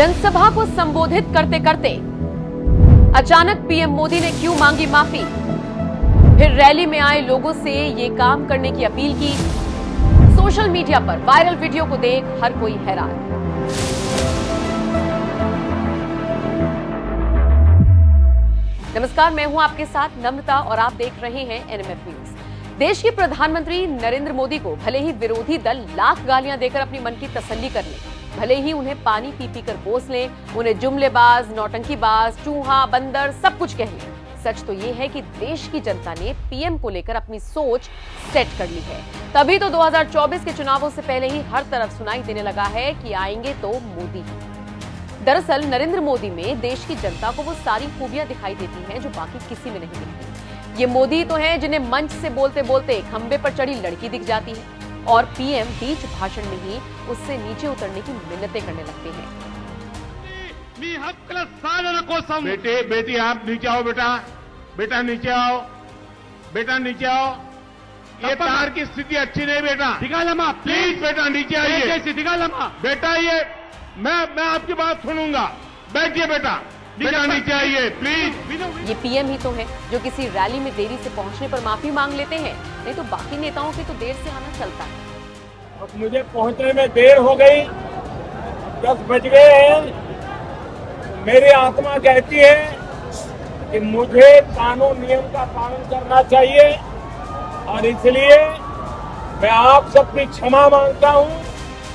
जनसभा को संबोधित करते करते अचानक पीएम मोदी ने क्यों मांगी माफी? फिर रैली में आए लोगों से ये काम करने की अपील की। सोशल मीडिया पर वायरल वीडियो को देख हर कोई हैरान। नमस्कार, मैं हूं आपके साथ नम्रता और आप देख रहे हैं एनएमएफ न्यूज। देश के प्रधानमंत्री नरेंद्र मोदी को भले ही विरोधी दल लाख गालियां देकर अपनी मन की तसल्ली कर ले, भले ही उन्हें पानी पी पी कर कोस लें, उन्हें जुमलेबाज, नौटंकीबाज, चूहा, बंदर सब कुछ कह लें, सच तो ये है कि देश की जनता ने पीएम को लेकर अपनी सोच सेट कर ली है। तभी तो 2024 के चुनावों से पहले ही हर तरफ सुनाई देने लगा है कि आएंगे तो मोदी। दरअसल नरेंद्र मोदी में देश की जनता को वो सारी खूबियां दिखाई देती हैं जो बाकी किसी में नहीं दिखती। ये मोदी तो हैं जिन्हें मंच से बोलते बोलते खंबे पर चढ़ी लड़की दिख जाती है और पीएम बीच भाषण में ही उससे नीचे उतरने की मिन्नतें करने लगते हैं। बेटे बेटी आप नीचे आओ, बेटा नीचे आओ, बेटा नीचे आओ। ये तार की स्थिति अच्छी नहीं बेटा, दिगालमा प्लीज बेटा नीचे आइए। दिगालमा बेटा ये मैं आपकी बात सुनूंगा, बैठिए बेटा नीचे आइए प्लीज। ये पीएम ही तो है जो किसी रैली में देरी से पहुंचने पर माफी मांग लेते हैं, नहीं तो बाकी नेताओं के तो देर से आना चलता है। अब मुझे पहुंचने में देर हो गई, 10 बज गए हैं। मेरी आत्मा कहती है कि मुझे कानून नियम का पालन करना चाहिए और इसलिए मैं आप सबकी क्षमा मांगता हूं।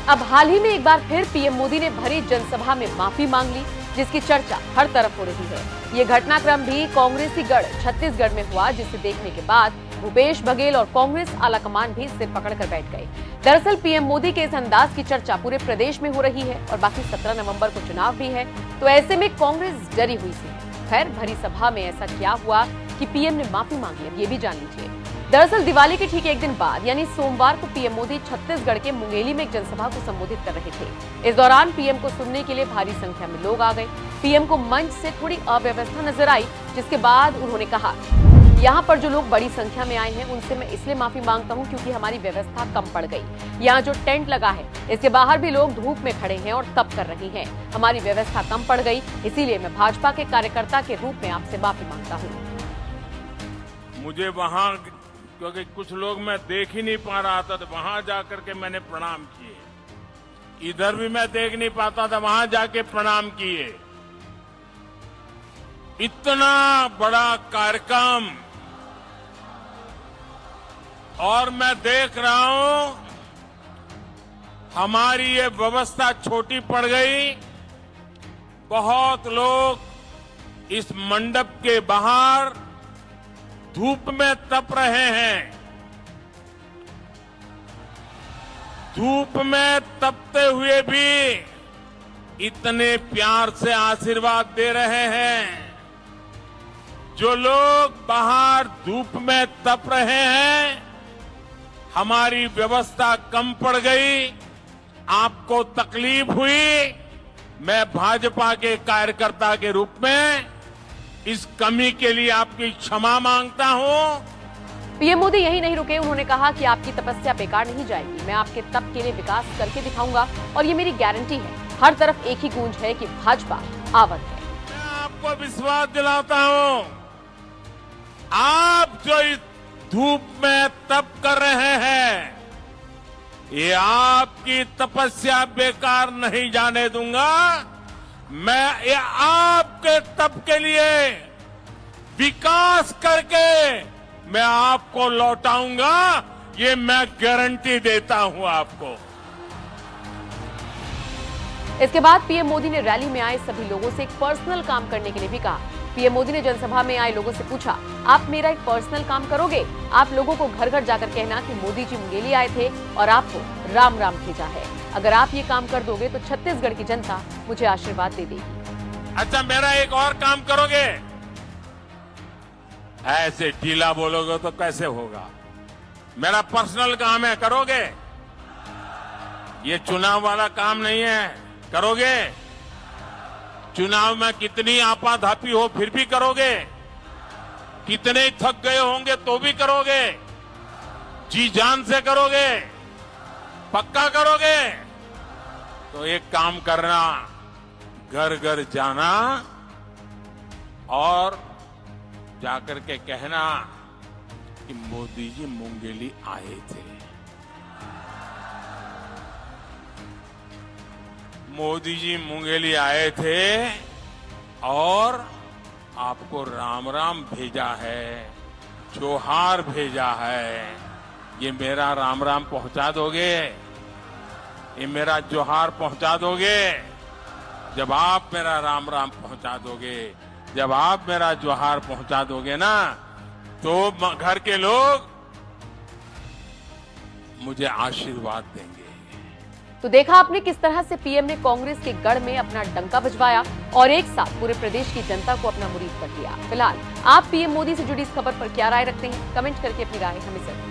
अब हाल ही में एक बार फिर पीएम मोदी ने भरी जनसभा में माफी मांग ली, जिसकी चर्चा हर तरफ हो रही है। ये घटनाक्रम भी कांग्रेसी गढ़ छत्तीसगढ़ में हुआ, जिसे देखने के बाद भूपेश बघेल और कांग्रेस आलाकमान भी सिर पकड़कर बैठ गए। दरअसल पीएम मोदी के इस अंदाज की चर्चा पूरे प्रदेश में हो रही है और बाकी 17 नवंबर को चुनाव भी है, तो ऐसे में कांग्रेस डरी हुई थी। खैर, भरी सभा में ऐसा क्या हुआ कि पीएम ने माफी मांग ली, ये भी जान लीजिए। दरअसल दिवाली के ठीक एक दिन बाद यानी सोमवार को पीएम मोदी छत्तीसगढ़ के मुंगेली में एक जनसभा को संबोधित कर रहे थे। इस दौरान पीएम को सुनने के लिए भारी संख्या में लोग आ गए। पीएम को मंच से थोड़ी अव्यवस्था नजर आई, जिसके बाद उन्होंने कहा, यहाँ पर जो लोग बड़ी संख्या में आए हैं उनसे मैं इसलिए माफी मांगता हूँ क्योंकि हमारी व्यवस्था कम पड़ गई। यहाँ जो टेंट लगा है इसके बाहर भी लोग धूप में खड़े हैं और तप कर रहे हैं। हमारी व्यवस्था कम पड़ गई, इसीलिए मैं भाजपा के कार्यकर्ता के रूप में आपसे माफी मांगता हूँ। मुझे वहां, क्योंकि कुछ लोग मैं देख ही नहीं पा रहा था, तो वहां जाकर के मैंने प्रणाम किए। इधर भी मैं देख नहीं पाता था, वहां जाके प्रणाम किए। इतना बड़ा कार्यक्रम और मैं देख रहा हूं हमारी ये व्यवस्था छोटी पड़ गई। बहुत लोग इस मंडप के बाहर धूप में तप रहे हैं, धूप में तपते हुए भी इतने प्यार से आशीर्वाद दे रहे हैं। जो लोग बाहर धूप में तप रहे हैं, हमारी व्यवस्था कम पड़ गई, आपको तकलीफ हुई, मैं भाजपा के कार्यकर्ता के रूप में इस कमी के लिए आपकी क्षमा मांगता हूं। पीएम मोदी यही नहीं रुके, उन्होंने कहा कि आपकी तपस्या बेकार नहीं जाएगी, मैं आपके तप के लिए विकास करके दिखाऊंगा और ये मेरी गारंटी है। हर तरफ एक ही गूंज है कि भाजपा आवत है। मैं आपको विश्वास दिलाता हूं, आप जो इस धूप में तप कर रहे हैं, ये आपकी तपस्या बेकार नहीं जाने दूंगा। मैं ये आपके तप के लिए विकास करके मैं आपको लौटाऊंगा, ये मैं गारंटी देता हूं आपको। इसके बाद पीएम मोदी ने रैली में आए सभी लोगों से एक पर्सनल काम करने के लिए भी कहा। पीएम मोदी ने जनसभा में आए लोगों से पूछा, आप मेरा एक पर्सनल काम करोगे? आप लोगों को घर घर जाकर कहना कि मोदी जी मुंगेली आए थे और आपको राम राम भेजा है। अगर आप ये काम कर दोगे तो छत्तीसगढ़ की जनता मुझे आशीर्वाद दे देगी। अच्छा, मेरा एक और काम करोगे? ऐसे ढीला बोलोगे तो कैसे होगा? मेरा पर्सनल काम है, करोगे? ये चुनाव वाला काम नहीं है, करोगे? चुनाव में कितनी आपाधापी हो फिर भी करोगे? कितने थक गए होंगे तो भी करोगे? जी जान से करोगे? पक्का करोगे? तो एक काम करना, घर घर जाना और जाकर के कहना कि मोदी जी मुंगेली आए थे, मोदी जी मुंगेली आए थे और आपको राम राम भेजा है, जोहार भेजा है। ये मेरा राम राम पहुंचा दोगे? ये मेरा जोहार पहुंचा दोगे? जब आप मेरा राम राम पहुंचा दोगे, जब आप मेरा जोहार पहुंचा दोगे ना, तो घर के लोग मुझे आशीर्वाद देंगे। तो देखा आपने किस तरह से पीएम ने कांग्रेस के गढ़ में अपना डंका बजवाया और एक साथ पूरे प्रदेश की जनता को अपना मुरीद कर लिया। फिलहाल आप पीएम मोदी से जुड़ी इस खबर पर क्या राय रखते हैं? कमेंट करके अपनी राय हमें जरूर